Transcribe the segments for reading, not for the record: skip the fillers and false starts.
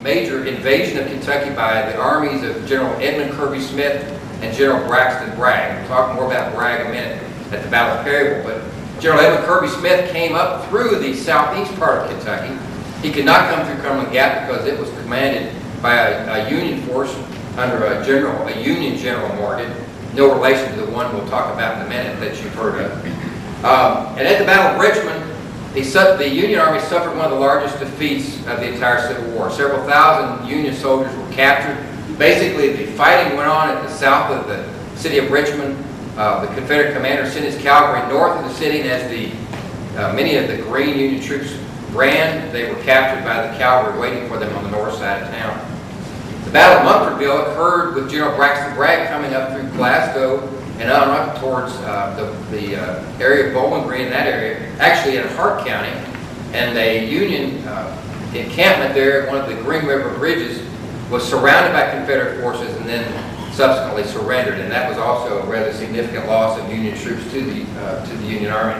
major invasion of Kentucky by the armies of General Edmund Kirby Smith and General Braxton Bragg. We'll talk more about Bragg in a minute at the Battle of Perryville, but General Edmund Kirby Smith came up through the southeast part of Kentucky. He could not come through Cumberland Gap because it was commanded by a Union force under a Union General Morgan, no relation to the one we'll talk about in a minute that you've heard of. And at the Battle of Richmond, the Union Army suffered one of the largest defeats of the entire Civil War. Several thousand Union soldiers were captured. Basically, the fighting went on at the south of the city of Richmond. The Confederate commander sent his cavalry north of the city, and as many of the Green Union troops ran, they were captured by the cavalry waiting for them on the north side of town. The Battle of Munfordville occurred with General Braxton Bragg coming up through Glasgow and on up towards the area of Bowling Green, in that area, actually in Hart County, and the Union encampment there at one of the Green River bridges was surrounded by Confederate forces and then subsequently surrendered, and that was also a rather significant loss of Union troops to the Union Army.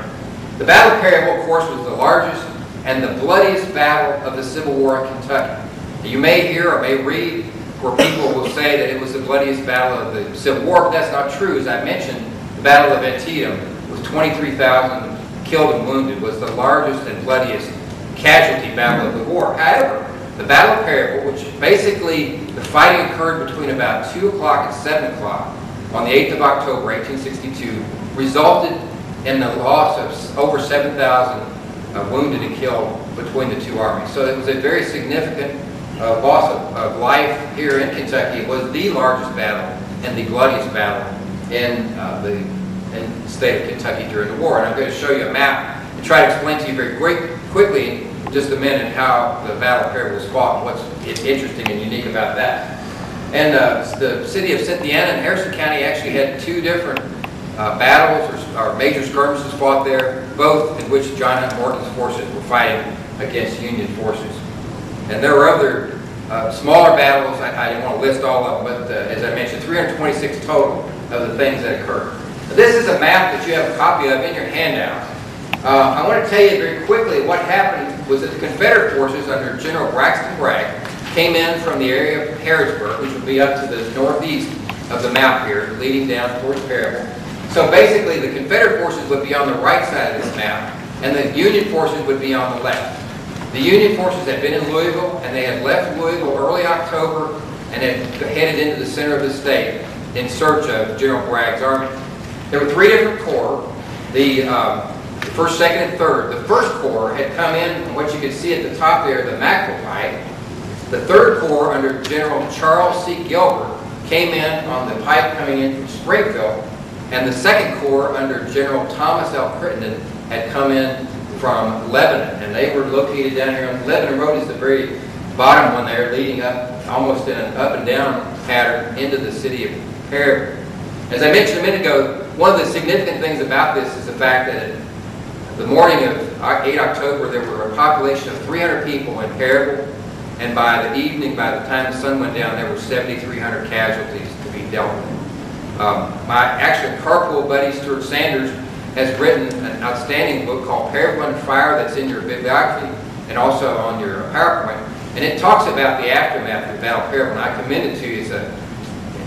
The Battle of Perryville, of course, was the largest and the bloodiest battle of the Civil War in Kentucky. You may hear or may read where people will say that it was the bloodiest battle of the Civil War, but that's not true. As I mentioned, the Battle of Antietam, with 23,000 killed and wounded, was the largest and bloodiest casualty battle of the war. However, the Battle of Perryville, which basically the fighting occurred between about 2 o'clock and 7 o'clock on the 8th of October, 1862, resulted in the loss of over 7,000 wounded and killed between the two armies. So it was a very significant loss of life here in Kentucky. It was the largest battle and the bloodiest battle in the state of Kentucky during the war. And I'm going to show you a map and try to explain to you very quickly in just a minute how the Battle of Perryville was fought and what's interesting and unique about that. And the city of Cynthiana and Harrison County actually had two different battles or major skirmishes fought there, both in which John Hunt Morgan's forces were fighting against Union forces. And there were other smaller battles. I didn't want to list all of them, but as I mentioned, 326 total of the things that occurred. This is a map that you have a copy of in your handout. I want to tell you very quickly what happened was that the Confederate forces under General Braxton Bragg came in from the area of Harrisburg, which would be up to the northeast of the map here, leading down towards Perryville. So basically, the Confederate forces would be on the right side of this map, and the Union forces would be on the left. The Union forces had been in Louisville, and they had left Louisville early October and had headed into the center of the state in search of General Bragg's army. There were three different corps. The 1st, 2nd, and 3rd. The 1st Corps had come in, and what you can see at the top there, the Maxwell Pike. The 3rd Corps under General Charles C. Gilbert came in on the pike coming in from Springfield, and the 2nd Corps under General Thomas L. Crittenden had come in from Lebanon, and they were located down here on Lebanon Road is the very bottom one there, leading up almost in an up and down pattern into the city of Perryville. As I mentioned a minute ago, one of the significant things about this is the fact that the morning of 8 October, there were a population of 300 people in Perryville, and by the evening, by the time the sun went down, there were 7,300 casualties to be dealt with. My actual carpool buddy, Stuart Sanders, has written an outstanding book called Perryville Under Fire that's in your bibliography and also on your PowerPoint, and it talks about the aftermath of the Battle of Perryville, and I commend it to you.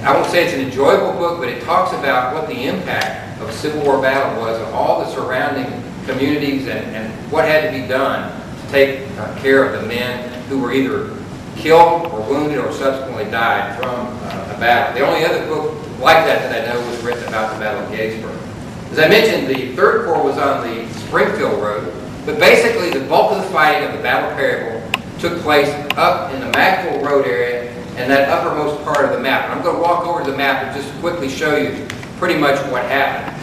I won't say it's an enjoyable book, but it talks about what the impact of a Civil War battle was on all the surrounding communities and what had to be done to take care of the men who were either killed or wounded or subsequently died from a battle. The only other book like that I know was written about the Battle of Gainesbourg. As I mentioned, the 3rd Corps was on the Springfield Road, but basically the bulk of the fighting of the Battle of Perryville took place up in the Maxwell Road area and that uppermost part of the map. And I'm going to walk over to the map and just quickly show you pretty much what happened.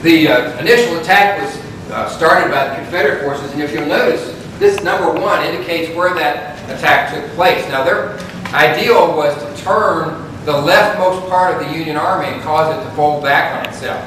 The initial attack was started by the Confederate forces, and if you'll notice, this number 1 indicates where that attack took place. Now, their ideal was to turn the leftmost part of the Union Army and cause it to fold back on itself.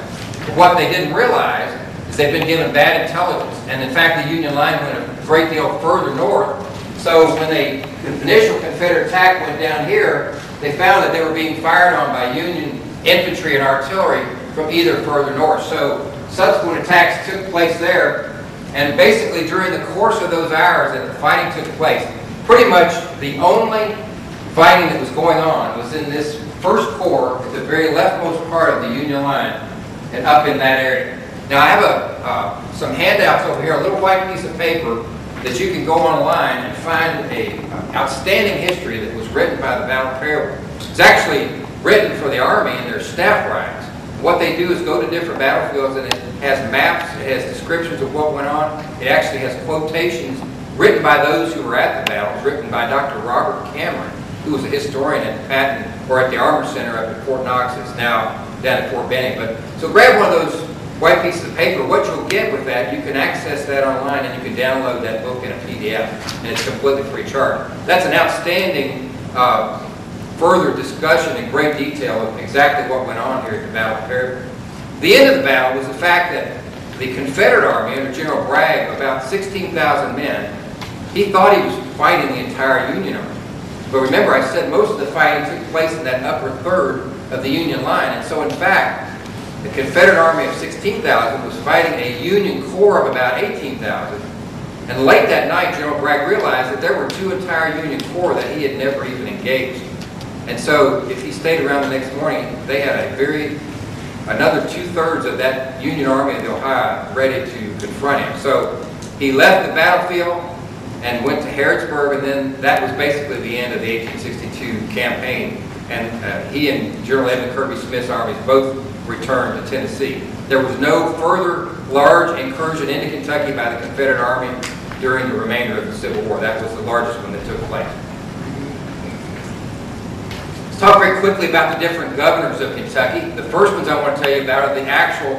But what they didn't realize is they'd been given bad intelligence, and in fact, the Union line went a great deal further north. So when the initial Confederate attack went down here, they found that they were being fired on by Union infantry and artillery from either further north. So subsequent attacks took place there, And basically during the course of those hours that the fighting took place, pretty much the only fighting that was going on was in this first corps at the very leftmost part of the Union line and up in that area. Now I have some handouts over here, a little white piece of paper that you can go online and find an outstanding history that was written by the Battle of Perryville. It's actually written for the Army in their staff ranks. What they do is go to different battlefields, and it has maps, it has descriptions of what went on. It actually has quotations written by those who were at the battles, written by Dr. Robert Cameron, who was a historian at Patton, or at the Armor Center up at Fort Knox. It's now down at Fort Benning. So grab one of those white pieces of paper. What you'll get with that, you can access that online, and you can download that book in a PDF, and it's completely free of charge. That's an outstanding further discussion in great detail of exactly what went on here at the Battle of Perryville. The end of the battle was the fact that the Confederate Army under General Bragg, about 16,000 men, he thought he was fighting the entire Union Army. But remember, I said most of the fighting took place in that upper third of the Union line, and so in fact, the Confederate Army of 16,000 was fighting a Union Corps of about 18,000. And late that night, General Bragg realized that there were two entire Union Corps that he had never even engaged. And so if he stayed around the next morning, they had another 2/3 of that Union Army of the Ohio ready to confront him. So he left the battlefield and went to Harrodsburg, and then that was basically the end of the 1862 campaign. And he and General Edmund Kirby Smith's armies both returned to Tennessee. There was no further large incursion into Kentucky by the Confederate Army during the remainder of the Civil War. That was the largest one that took place. Let's talk very quickly about the different governors of Kentucky. The first ones I want to tell you about are the actual,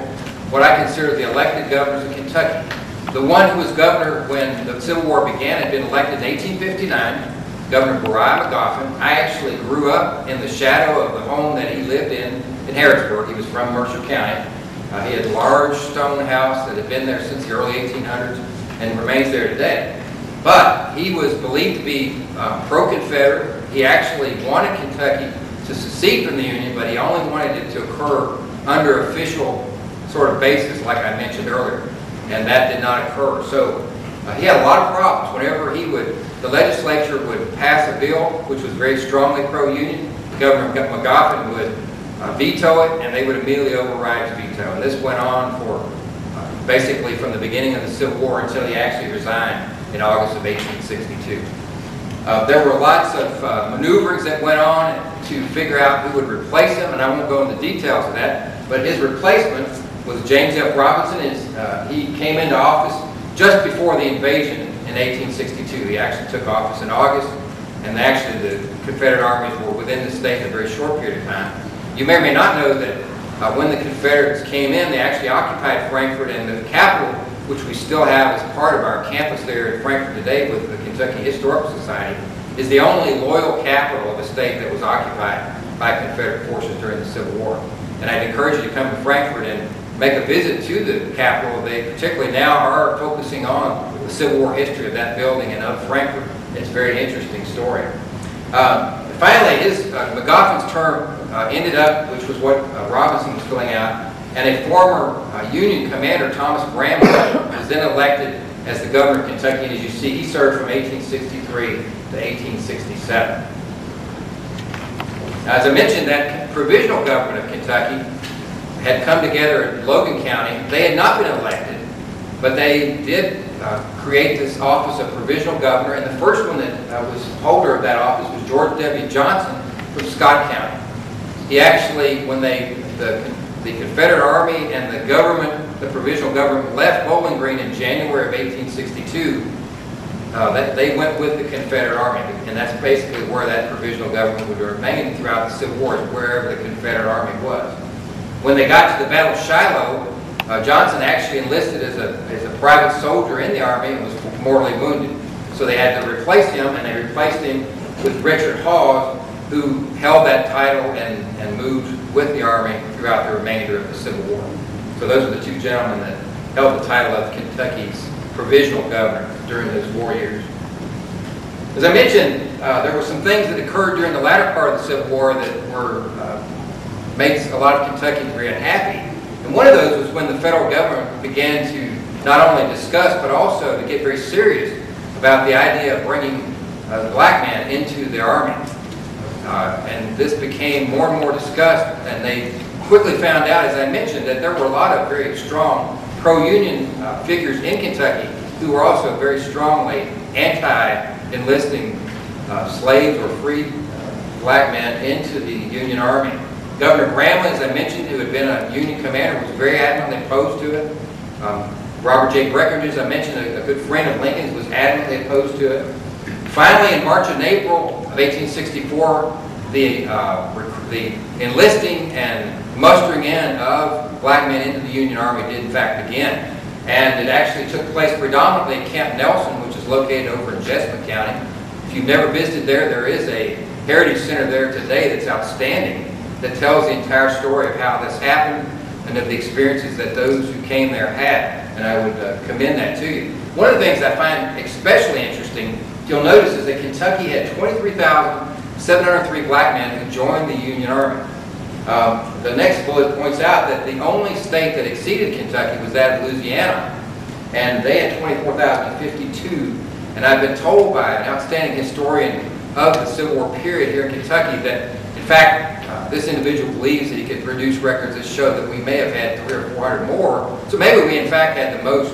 what I consider the elected governors of Kentucky. The one who was governor when the Civil War began had been elected in 1859, Governor Beriah McGoffin. I actually grew up in the shadow of the home that he lived in Harrodsburg. He was from Mercer County. He had a large stone house that had been there since the early 1800s and remains there today. But he was believed to be pro-Confederate. He actually wanted Kentucky to secede from the Union, but he only wanted it to occur under official sort of basis, like I mentioned earlier. And that did not occur. So he had a lot of problems. Whenever the legislature would pass a bill which was very strongly pro-Union, Governor McGoffin would veto it, and they would immediately override his veto. And this went on for basically from the beginning of the Civil War until he actually resigned in August of 1862. There were lots of maneuverings that went on to figure out who would replace him, and I won't go into details of that, but his replacement was James F. Robinson. He came into office just before the invasion in 1862. He actually took office in August, and actually the Confederate armies were within the state in a very short period of time. You may or may not know that when the Confederates came in, they actually occupied Frankfort, and the Capitol, which we still have as part of our campus there in Frankfort today with the Kentucky Historical Society, is the only loyal capital of a state that was occupied by Confederate forces during the Civil War. And I'd encourage you to come to Frankfort and make a visit to the Capitol. They particularly now are focusing on the Civil War history of that building and of Frankfort. It's a very interesting story. Finally, McGoffin's term ended up, which was what Robinson was filling out, and a former Union commander, Thomas Bramlett, was then elected as the governor of Kentucky. And as you see, he served from 1863 to 1867. Now, as I mentioned, that provisional government of Kentucky had come together in Logan County. They had not been elected, but they did create this office of provisional governor, and the first one that was holder of that office was George W. Johnson from Scott County. He actually, when the Confederate Army and the government, the provisional government, left Bowling Green in January of 1862, they went with the Confederate Army, and that's basically where that provisional government would remain throughout the Civil War, wherever the Confederate Army was. When they got to the Battle of Shiloh, Johnson actually enlisted as a private soldier in the Army and was mortally wounded. So they had to replace him, and they replaced him with Richard Hawes, who held that title and moved with the Army throughout the remainder of the Civil War. So those are the two gentlemen that held the title of Kentucky's provisional governor during those war years. As I mentioned, there were some things that occurred during the latter part of the Civil War that made a lot of Kentuckians very unhappy. And one of those was when the federal government began to not only discuss, but also to get very serious about the idea of bringing the black man into the Army. And this became more and more discussed, and they quickly found out, as I mentioned, that there were a lot of very strong pro-union figures in Kentucky who were also very strongly anti-enlisting slaves or free black men into the Union Army. Governor Gramlin, as I mentioned, who had been a Union commander, was very adamantly opposed to it. Robert J. Breckinridge, as I mentioned, a good friend of Lincoln's, was adamantly opposed to it. Finally, in March and April of 1864, the enlisting and mustering in of black men into the Union Army did in fact begin. And it actually took place predominantly at Camp Nelson, which is located over in Jessamine County. If you've never visited there, there is a heritage center there today that's outstanding, that tells the entire story of how this happened and of the experiences that those who came there had. And I would commend that to you. One of the things I find especially interesting, you'll notice, is that Kentucky had 23,703 black men who joined the Union Army. The next bullet points out that the only state that exceeded Kentucky was that of Louisiana, and they had 24,052. And I've been told by an outstanding historian of the Civil War period here in Kentucky that, in fact, this individual believes that he could produce records that show that we may have had 300 or 400 more. So maybe we, in fact, had the most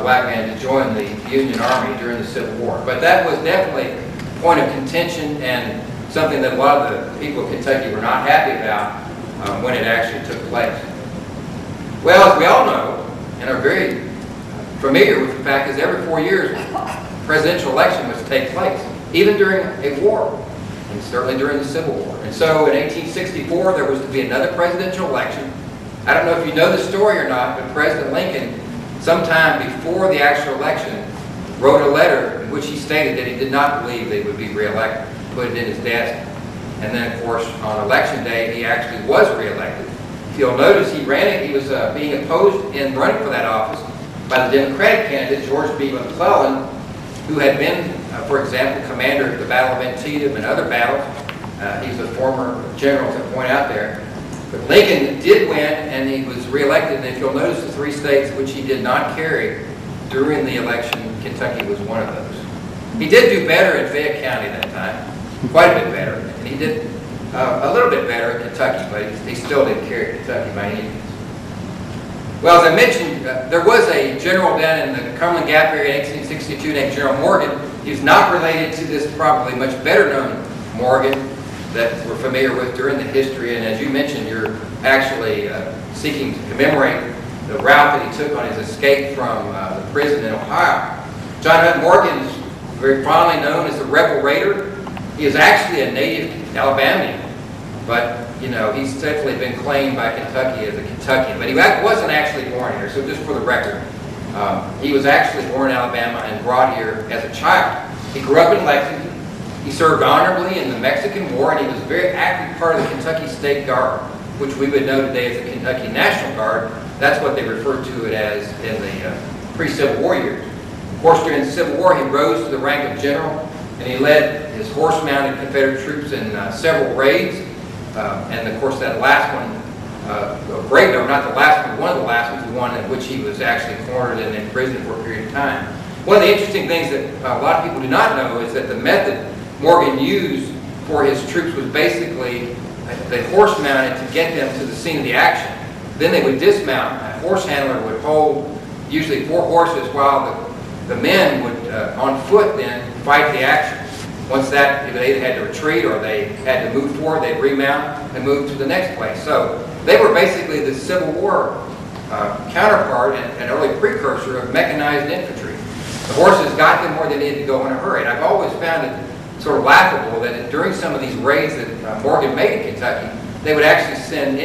black men to join the Union Army during the Civil War. But that was definitely a point of contention and something that a lot of the people of Kentucky were not happy about when it actually took place. Well, as we all know, and are very familiar with the fact, is every 4 years, a presidential election was to take place, even during a war, and certainly during the Civil War. And so in 1864, there was to be another presidential election. I don't know if you know the story or not, but President Lincoln, sometime before the actual election, wrote a letter in which he stated that he did not believe they would be reelected, put it in his desk. And then, of course, on election day, he actually was reelected. If you'll notice, he was being opposed in running for that office by the Democratic candidate, George B. McClellan, who had been, for example, commander of the Battle of Antietam and other battles. He's a former general, to point out there. But Lincoln did win, and he was reelected. And if you'll notice, the 3 states which he did not carry during the election, Kentucky was one of those. He did do better in Fayette County that time, quite a bit better. And he did a little bit better in Kentucky, but he still didn't carry Kentucky by any means. Well, as I mentioned, there was a general down in the Cumberland Gap area in 1862 named General Morgan. He was not related to this probably much better known Morgan that we're familiar with during the history. And as you mentioned, you're actually seeking to commemorate the route that he took on his escape from the prison in Ohio. John Hunt Morgan is very fondly known as the Rebel Raider. He is actually a native Alabamian, but you know, he's definitely been claimed by Kentucky as a Kentuckian, but he wasn't actually born here. So just for the record, he was actually born in Alabama and brought here as a child. He grew up in Lexington. He served honorably in the Mexican War, and he was a very active part of the Kentucky State Guard, which we would know today as the Kentucky National Guard. That's what they referred to it as in the pre-Civil War years. Of course, during the Civil War, he rose to the rank of general, and he led his horse-mounted Confederate troops in several raids. And of course, that last one, not the last one, one of the last ones, the one in which he was actually cornered and imprisoned for a period of time. One of the interesting things that a lot of people do not know is that the method Morgan used for his troops was basically they horse-mounted to get them to the scene of the action. Then they would dismount. A horse handler would hold usually 4 horses while the men would, on foot, then fight the action. Once that, if they either had to retreat or they had to move forward, they'd remount and move to the next place. So they were basically the Civil War counterpart and an early precursor of mechanized infantry. The horses got them where they needed to go in a hurry. And I've always found it sort of laughable that during some of these raids that Morgan made in Kentucky, they would actually send